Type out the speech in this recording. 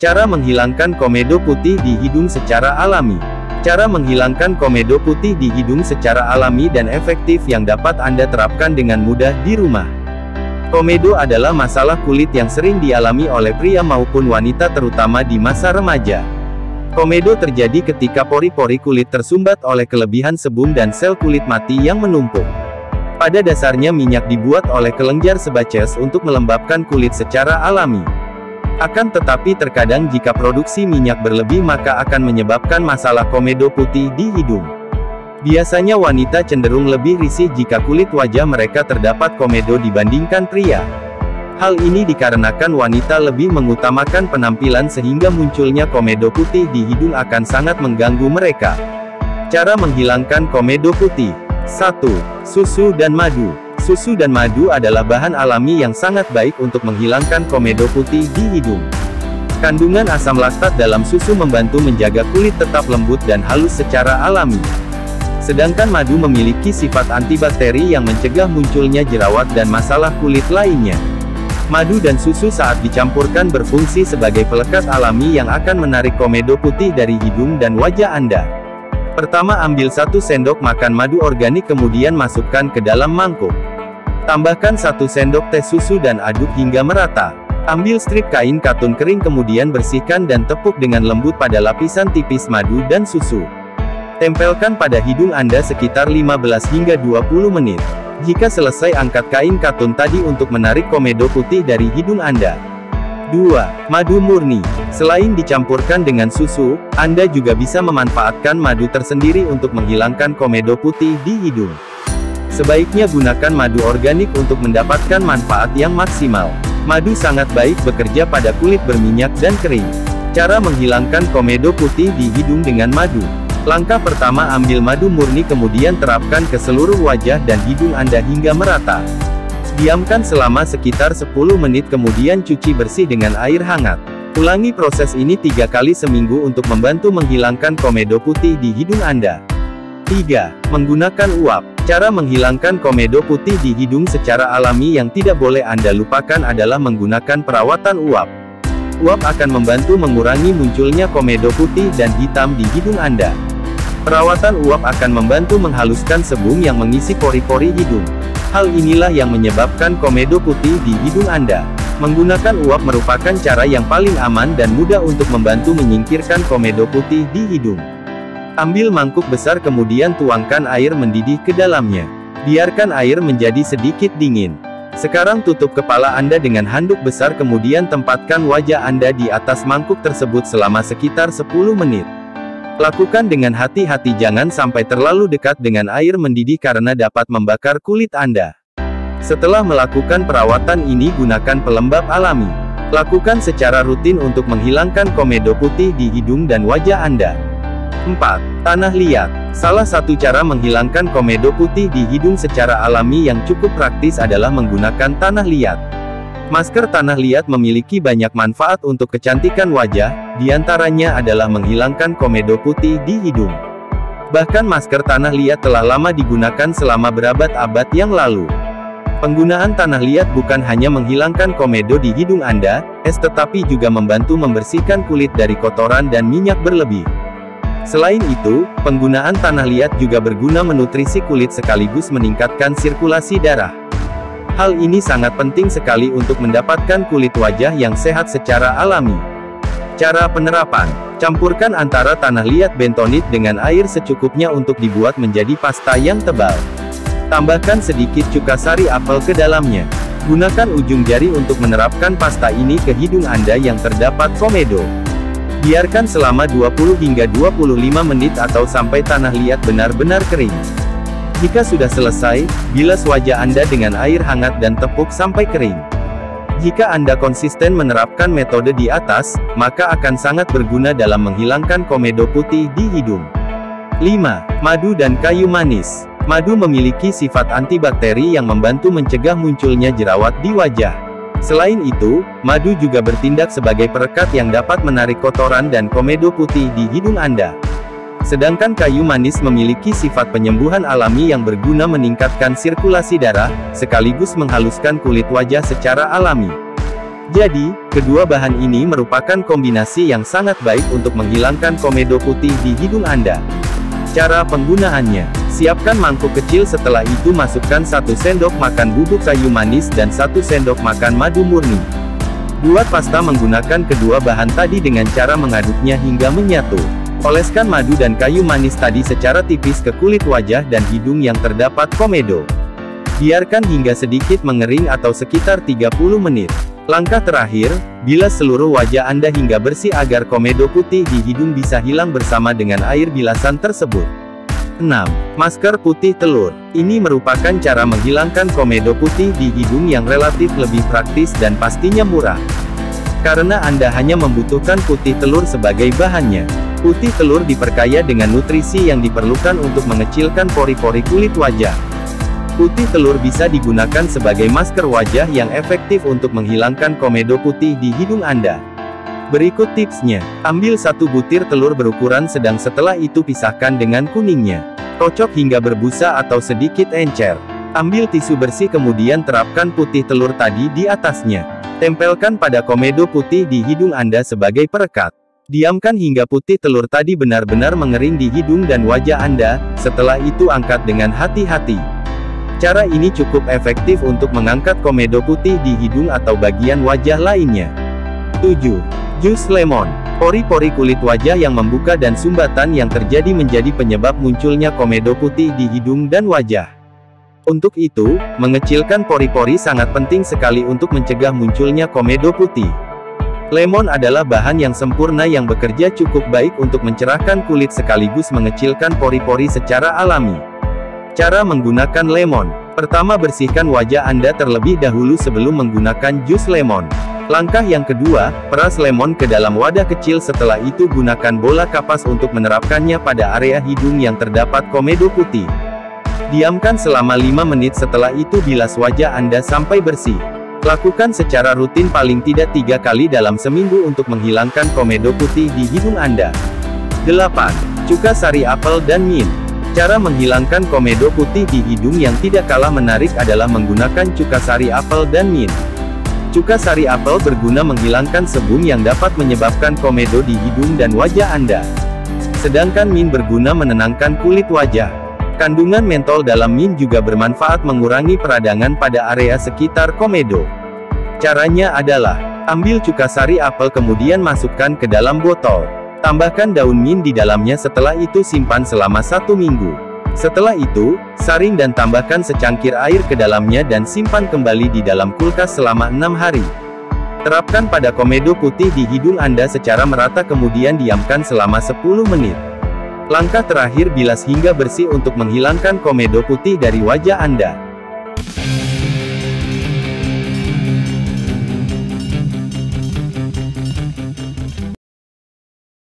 Cara menghilangkan komedo putih di hidung secara alami. Cara menghilangkan komedo putih di hidung secara alami dan efektif yang dapat Anda terapkan dengan mudah di rumah. Komedo adalah masalah kulit yang sering dialami oleh pria maupun wanita terutama di masa remaja. Komedo terjadi ketika pori-pori kulit tersumbat oleh kelebihan sebum dan sel kulit mati yang menumpuk. Pada dasarnya minyak dibuat oleh kelenjar sebaceous untuk melembabkan kulit secara alami. Akan tetapi terkadang jika produksi minyak berlebih maka akan menyebabkan masalah komedo putih di hidung. Biasanya wanita cenderung lebih risih jika kulit wajah mereka terdapat komedo dibandingkan pria. Hal ini dikarenakan wanita lebih mengutamakan penampilan sehingga munculnya komedo putih di hidung akan sangat mengganggu mereka. Cara menghilangkan komedo putih. 1. Susu dan madu. Susu dan madu adalah bahan alami yang sangat baik untuk menghilangkan komedo putih di hidung. Kandungan asam laktat dalam susu membantu menjaga kulit tetap lembut dan halus secara alami. Sedangkan madu memiliki sifat antibakteri yang mencegah munculnya jerawat dan masalah kulit lainnya. Madu dan susu saat dicampurkan berfungsi sebagai pelekat alami yang akan menarik komedo putih dari hidung dan wajah Anda. Pertama, ambil 1 sendok makan madu organik kemudian masukkan ke dalam mangkuk. Tambahkan 1 sendok teh susu dan aduk hingga merata. Ambil strip kain katun kering kemudian bersihkan dan tepuk dengan lembut pada lapisan tipis madu dan susu. Tempelkan pada hidung Anda sekitar 15 hingga 20 menit. Jika selesai, angkat kain katun tadi untuk menarik komedo putih dari hidung Anda. 2. Madu murni. Selain dicampurkan dengan susu, Anda juga bisa memanfaatkan madu tersendiri untuk menghilangkan komedo putih di hidung. Sebaiknya gunakan madu organik untuk mendapatkan manfaat yang maksimal. Madu sangat baik bekerja pada kulit berminyak dan kering. Cara menghilangkan komedo putih di hidung dengan madu. Langkah pertama, ambil madu murni kemudian terapkan ke seluruh wajah dan hidung Anda hingga merata. Diamkan selama sekitar 10 menit kemudian cuci bersih dengan air hangat. Ulangi proses ini 3 kali seminggu untuk membantu menghilangkan komedo putih di hidung Anda. 3. Menggunakan uap. Cara menghilangkan komedo putih di hidung secara alami yang tidak boleh Anda lupakan adalah menggunakan perawatan uap. Uap akan membantu mengurangi munculnya komedo putih dan hitam di hidung Anda. Perawatan uap akan membantu menghaluskan sebum yang mengisi pori-pori hidung. Hal inilah yang menyebabkan komedo putih di hidung Anda. Menggunakan uap merupakan cara yang paling aman dan mudah untuk membantu menyingkirkan komedo putih di hidung. Ambil mangkuk besar kemudian tuangkan air mendidih ke dalamnya. Biarkan air menjadi sedikit dingin. Sekarang tutup kepala Anda dengan handuk besar kemudian tempatkan wajah Anda di atas mangkuk tersebut selama sekitar 10 menit. Lakukan dengan hati-hati, jangan sampai terlalu dekat dengan air mendidih karena dapat membakar kulit Anda. Setelah melakukan perawatan ini, gunakan pelembab alami. Lakukan secara rutin untuk menghilangkan komedo putih di hidung dan wajah Anda. 4. Tanah liat. Salah satu cara menghilangkan komedo putih di hidung secara alami yang cukup praktis adalah menggunakan tanah liat. Masker tanah liat memiliki banyak manfaat untuk kecantikan wajah, diantaranya adalah menghilangkan komedo putih di hidung. Bahkan masker tanah liat telah lama digunakan selama berabad-abad yang lalu. Penggunaan tanah liat bukan hanya menghilangkan komedo di hidung Anda, tetapi juga membantu membersihkan kulit dari kotoran dan minyak berlebih. Selain itu, penggunaan tanah liat juga berguna menutrisi kulit sekaligus meningkatkan sirkulasi darah. Hal ini sangat penting sekali untuk mendapatkan kulit wajah yang sehat secara alami. Cara penerapan. Campurkan antara tanah liat bentonit dengan air secukupnya untuk dibuat menjadi pasta yang tebal. Tambahkan sedikit cuka sari apel ke dalamnya. Gunakan ujung jari untuk menerapkan pasta ini ke hidung Anda yang terdapat komedo. Biarkan selama 20 hingga 25 menit atau sampai tanah liat benar-benar kering. Jika sudah selesai, bilas wajah Anda dengan air hangat dan tepuk sampai kering. Jika Anda konsisten menerapkan metode di atas, maka akan sangat berguna dalam menghilangkan komedo putih di hidung. 5. Madu dan kayu manis. Madu memiliki sifat antibakteri yang membantu mencegah munculnya jerawat di wajah. Selain itu, madu juga bertindak sebagai perekat yang dapat menarik kotoran dan komedo putih di hidung Anda. Sedangkan kayu manis memiliki sifat penyembuhan alami yang berguna meningkatkan sirkulasi darah, sekaligus menghaluskan kulit wajah secara alami. Jadi, kedua bahan ini merupakan kombinasi yang sangat baik untuk menghilangkan komedo putih di hidung Anda. Cara penggunaannya: siapkan mangkuk kecil, setelah itu masukkan 1 sendok makan bubuk kayu manis dan 1 sendok makan madu murni. Buat pasta menggunakan kedua bahan tadi dengan cara mengaduknya hingga menyatu. Oleskan madu dan kayu manis tadi secara tipis ke kulit wajah dan hidung yang terdapat komedo. Biarkan hingga sedikit mengering atau sekitar 30 menit. Langkah terakhir, bilas seluruh wajah Anda hingga bersih agar komedo putih di hidung bisa hilang bersama dengan air bilasan tersebut. 6. Masker putih telur. Ini merupakan cara menghilangkan komedo putih di hidung yang relatif lebih praktis dan pastinya murah. Karena Anda hanya membutuhkan putih telur sebagai bahannya. Putih telur diperkaya dengan nutrisi yang diperlukan untuk mengecilkan pori-pori kulit wajah. Putih telur bisa digunakan sebagai masker wajah yang efektif untuk menghilangkan komedo putih di hidung Anda. Berikut tipsnya. Ambil 1 butir telur berukuran sedang, setelah itu pisahkan dengan kuningnya. Kocok hingga berbusa atau sedikit encer. Ambil tisu bersih kemudian terapkan putih telur tadi di atasnya. Tempelkan pada komedo putih di hidung Anda sebagai perekat. Diamkan hingga putih telur tadi benar-benar mengering di hidung dan wajah Anda, setelah itu angkat dengan hati-hati. Cara ini cukup efektif untuk mengangkat komedo putih di hidung atau bagian wajah lainnya. 7. Jus lemon. Pori-pori kulit wajah yang membuka dan sumbatan yang terjadi menjadi penyebab munculnya komedo putih di hidung dan wajah. Untuk itu, mengecilkan pori-pori sangat penting sekali untuk mencegah munculnya komedo putih. Lemon adalah bahan yang sempurna yang bekerja cukup baik untuk mencerahkan kulit sekaligus mengecilkan pori-pori secara alami. Cara menggunakan lemon. Pertama, bersihkan wajah Anda terlebih dahulu sebelum menggunakan jus lemon. Langkah yang kedua, peras lemon ke dalam wadah kecil, setelah itu gunakan bola kapas untuk menerapkannya pada area hidung yang terdapat komedo putih. Diamkan selama 5 menit, setelah itu bilas wajah Anda sampai bersih. Lakukan secara rutin paling tidak 3 kali dalam seminggu untuk menghilangkan komedo putih di hidung Anda. 8. Cuka sari apel dan mint. Cara menghilangkan komedo putih di hidung yang tidak kalah menarik adalah menggunakan cuka sari apel dan mint. Cuka sari apel berguna menghilangkan sebum yang dapat menyebabkan komedo di hidung dan wajah Anda. Sedangkan mint berguna menenangkan kulit wajah. Kandungan mentol dalam mint juga bermanfaat mengurangi peradangan pada area sekitar komedo. Caranya adalah, ambil cuka sari apel kemudian masukkan ke dalam botol. Tambahkan daun mint di dalamnya, setelah itu simpan selama 1 minggu. Setelah itu, saring dan tambahkan secangkir air ke dalamnya dan simpan kembali di dalam kulkas selama 6 hari. Terapkan pada komedo putih di hidung Anda secara merata kemudian diamkan selama 10 menit. Langkah terakhir, bilas hingga bersih untuk menghilangkan komedo putih dari wajah Anda.